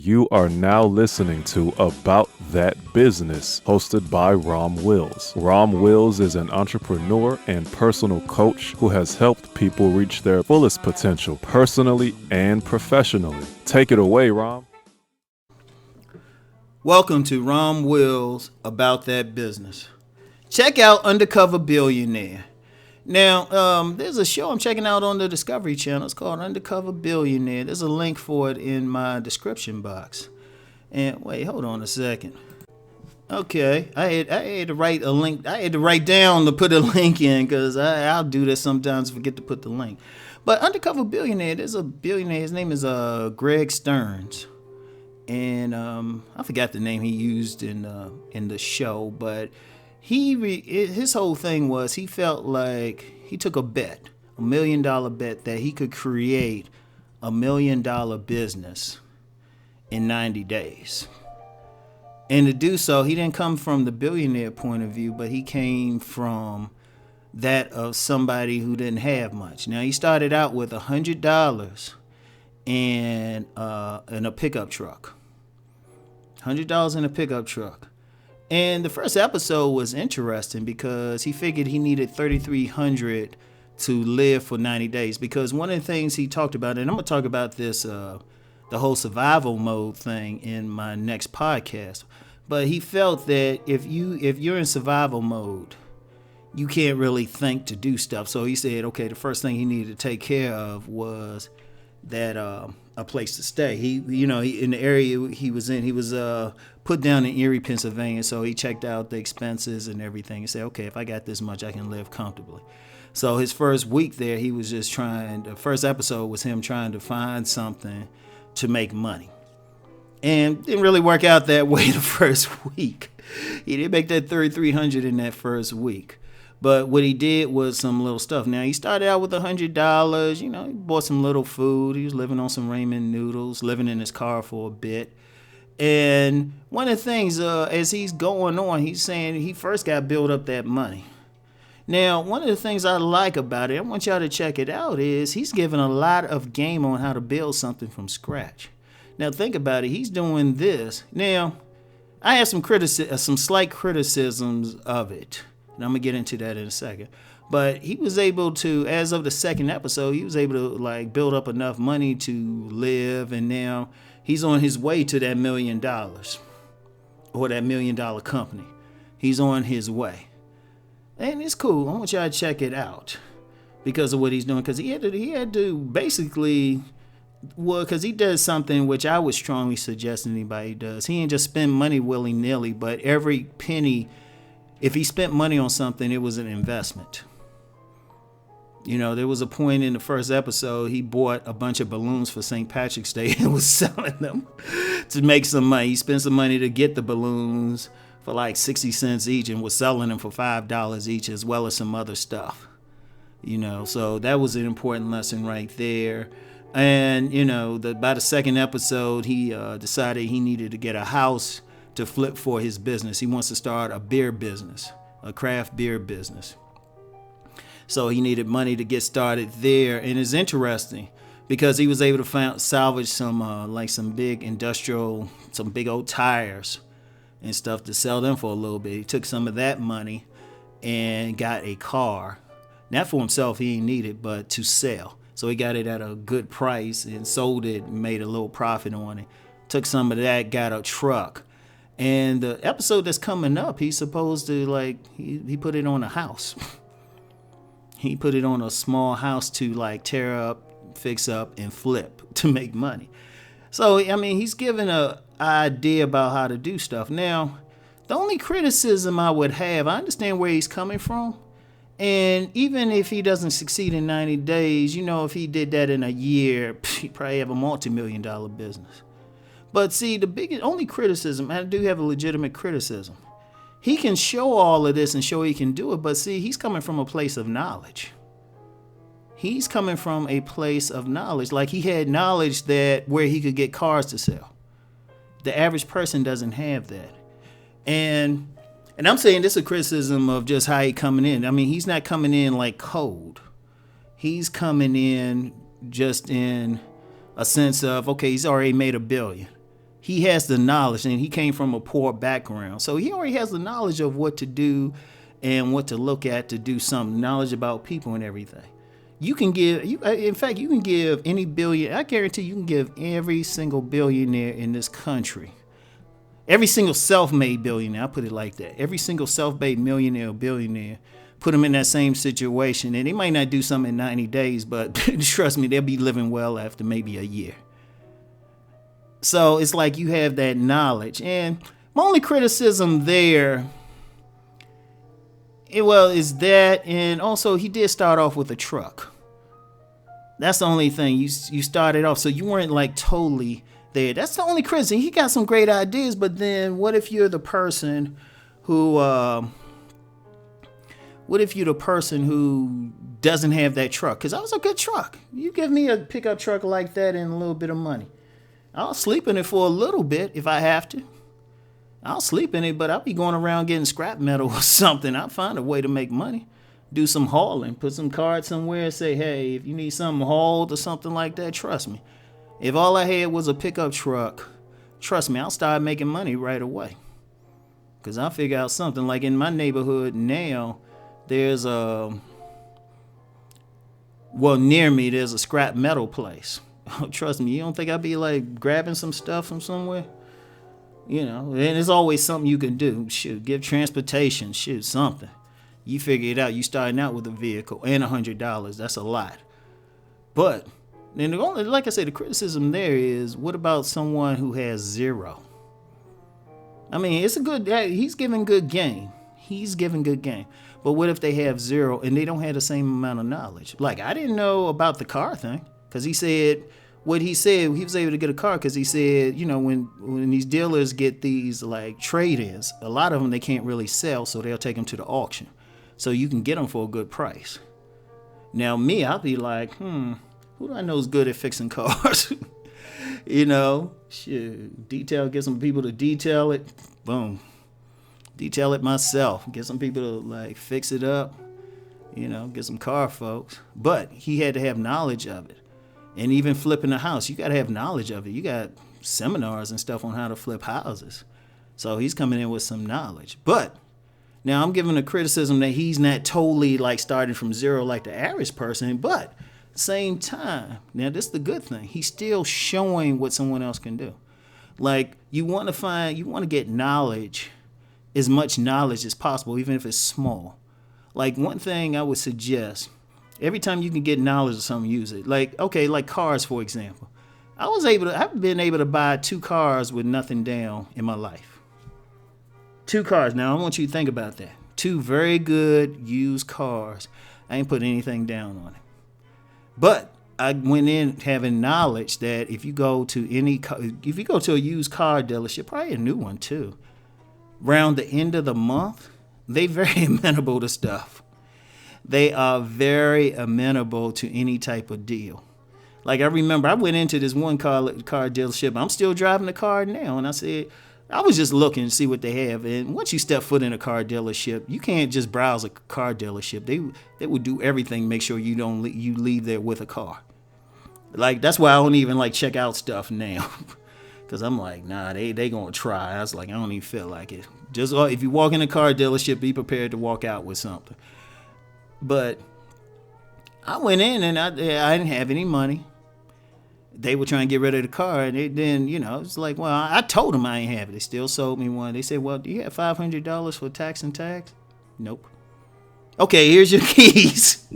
You are now listening to About That Business, hosted by Rom Wills. Rom Wills is an entrepreneur and personal coach who has helped people reach their fullest potential, personally and professionally. Take it away, Rom. Welcome to Rom Wills About That Business. Check out Undercover Billionaire. Now, there's a show I'm checking out on the Discovery Channel. It's called Undercover Billionaire. There's a link for it in my description box. And wait, hold on a second. Okay, I had to write a link. I had to write down to put a link in because I'll do this sometimes, forget to put the link. But Undercover Billionaire, there's a billionaire. His name is Greg Stearns. And I forgot the name he used in the show, but his whole thing was he felt like he took a bet, $1 million bet that he could create $1 million business in 90 days. And to do so, he didn't come from the billionaire point of view, but he came from that of somebody who didn't have much. Now, he started out with $100 and in a pickup truck. $100 in a pickup truck. And the first episode was interesting because he figured he needed $3,300 to live for 90 days. Because one of the things he talked about, and I'm going to talk about this, the whole survival mode thing in my next podcast. But he felt that if you're in survival mode, you can't really think to do stuff. So he said, okay, the first thing he needed to take care of was that a place to stay. He in the area he was in, he was put down in Erie, Pennsylvania. So he checked out the expenses and everything and said, okay, if I got this much, I can live comfortably. So his first week there, he was just the first episode was him trying to find something to make money. And didn't really work out that way the first week. He didn't make that $3,300 in that first week. But what he did was some little stuff. Now, he started out with $100. He bought some little food. He was living on some ramen noodles, living in his car for a bit. And one of the things, as he's going on, he's saying he first got to build up that money. Now, one of the things I like about it, I want y'all to check it out, is he's giving a lot of game on how to build something from scratch. Now, think about it. He's doing this. Now, I have some slight criticisms of it. And I'm going to get into that in a second. But he was able to, as of the second episode, he was able to build up enough money to live. And now he's on his way to that $1 million or that $1 million company. He's on his way. And it's cool. I want y'all to check it out because of what he's doing. Because he had to basically, because he does something which I would strongly suggest anybody does. He ain't just spend money willy-nilly, but every penny. If he spent money on something, it was an investment. There was a point in the first episode, he bought a bunch of balloons for St. Patrick's Day and was selling them to make some money. He spent some money to get the balloons for like 60 cents each and was selling them for $5 each, as well as some other stuff. So that was an important lesson right there. And, by the second episode, he decided he needed to get a house to flip for his business. He wants to start a beer business, a craft beer business. So he needed money to get started there. And it's interesting because he was able to salvage some big industrial, some big old tires and stuff to sell them for a little bit. He took some of that money and got a car. Not for himself, he didn't need it, but to sell. So he got it at a good price and sold it and made a little profit on it. Took some of that, got a truck. And the episode that's coming up, he's supposed to he put it on a house. He put it on a small house to tear up, fix up, and flip to make money. So, he's giving an idea about how to do stuff. Now, the only criticism I would have, I understand where he's coming from. And even if he doesn't succeed in 90 days, if he did that in a year, he'd probably have a multi-million-dollar business. But see, the only criticism, I do have a legitimate criticism. He can show all of this and show he can do it, but see, he's coming from a place of knowledge. He's coming from a place of knowledge. Like he had knowledge that where he could get cars to sell. The average person doesn't have that. And I'm saying this is a criticism of just how he coming in. He's not coming in like cold. He's coming in just in a sense of, okay, he's already made $1 billion. He has the knowledge, and he came from a poor background. So he already has the knowledge of what to do and what to look at to do something, knowledge about people and everything. You can give, in fact, you can give any billion, I guarantee you can give every single billionaire in this country, every single self-made billionaire, I'll put it like that, every single self-made millionaire or billionaire, put them in that same situation, and they might not do something in 90 days, but trust me, they'll be living well after maybe a year. So it's like you have that knowledge. And my only criticism there, is that, and also he did start off with a truck. That's the only thing. You started off, so you weren't like totally there. That's the only criticism. He got some great ideas, but then what if you're the person who doesn't have that truck? Because that was a good truck. You give me a pickup truck like that and a little bit of money, I'll sleep in it for a little bit if I have to. I'll sleep in it, but I'll be going around getting scrap metal or something. I'll find a way to make money. Do some hauling. Put some cards somewhere and say, hey, if you need something hauled or something like that, trust me. If all I had was a pickup truck, trust me, I'll start making money right away. Because I'll figure out something. Like in my neighborhood now, there's near me, there's a scrap metal place. Oh, trust me, you don't think I'd be like grabbing some stuff from somewhere? And there's always something you can do. Shoot, give transportation, something. You figure it out. You starting out with a vehicle and $100. That's a lot. But then like I said, the criticism there is, what about someone who has zero? I mean, he's giving good game. But what if they have zero and they don't have the same amount of knowledge? Like, I didn't know about the car thing, because he was able to get a car because he said, when these dealers get these like trade-ins, a lot of them they can't really sell, so they'll take them to the auction. So you can get them for a good price. Now me, I'll be like, who do I know is good at fixing cars? Get some people to detail it. Boom. Detail it myself. Get some people to like fix it up. Get some car folks. But he had to have knowledge of it. And even flipping a house, you got to have knowledge of it. You got seminars and stuff on how to flip houses. So he's coming in with some knowledge. But now I'm giving a criticism that he's not totally like starting from zero like the average person. But at the same time, now this is the good thing. He's still showing what someone else can do. Like you want to get knowledge, as much knowledge as possible, even if it's small. Like one thing I would suggest, every time you can get knowledge of something, use it. Like cars, for example. I've been able to buy 2 cars with nothing down in my life. 2 cars. Now, I want you to think about that. 2 very good used cars. I ain't put anything down on it. But I went in having knowledge that if you go to a used car dealership, probably a new one too, around the end of the month, they very amenable to stuff. They are very amenable to any type of deal. Like I remember I went into this one car dealership. I'm still driving the car now. And I said, I was just looking to see what they have. And once you step foot in a car dealership, you can't just browse a car dealership. They will do everything, make sure you leave there with a car. Like, that's why I don't even like check out stuff now. Because I'm like, nah, they going to try. I was like, I don't even feel like it. Just if you walk in a car dealership, be prepared to walk out with something. But I went in and I didn't have any money. They were trying to get rid of the car, and it's like, well, I told them I ain't have it. They still sold me one. They said, well, do you have $500 for tax and tax? Nope. Okay, here's your keys.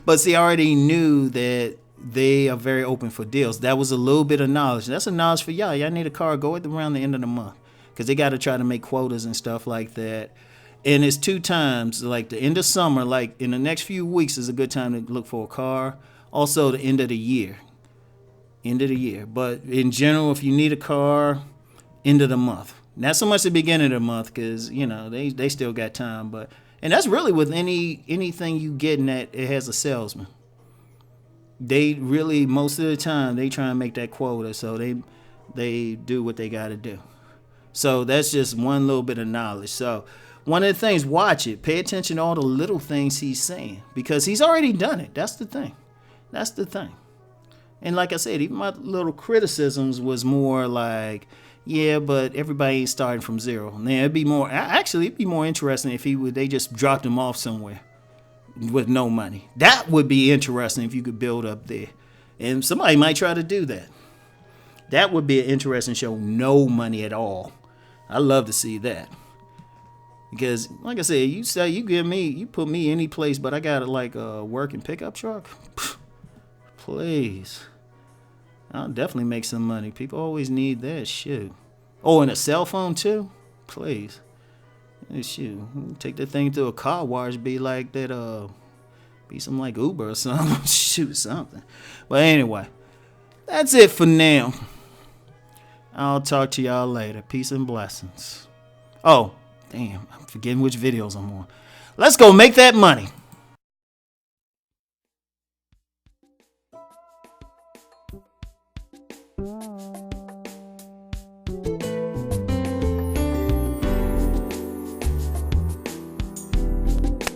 But see, I already knew that they are very open for deals. That was a little bit of knowledge. That's a knowledge for y'all. Y'all need a car. Go around the end of the month, because they got to try to make quotas and stuff like that. And it's 2 times, like the end of summer, like in the next few weeks is a good time to look for a car. Also, the end of the year. But in general, if you need a car, end of the month. Not so much the beginning of the month, because they still got time. And that's really with anything you getting at, it has a salesman. They really, most of the time, they try and make that quota, so they do what they got to do. So that's just one little bit of knowledge. So one of the things, watch it. Pay attention to all the little things he's saying, because he's already done it. That's the thing. And like I said, even my little criticisms was more like, yeah, but everybody ain't starting from zero. Now it'd be more interesting if they just dropped him off somewhere with no money. That would be interesting if you could build up there. And somebody might try to do that. That would be an interesting show. No money at all. I love to see that. Because, like I said, you put me any place, but I got a working pickup truck. Please. I'll definitely make some money. People always need that shit. Oh, and a cell phone too? Please. Shoot. Take that thing to a car wash, be like that, be something like Uber or something. Shoot, something. But anyway, that's it for now. I'll talk to y'all later. Peace and blessings. Oh, damn. I'm forgetting which videos I'm on. Let's go make that money.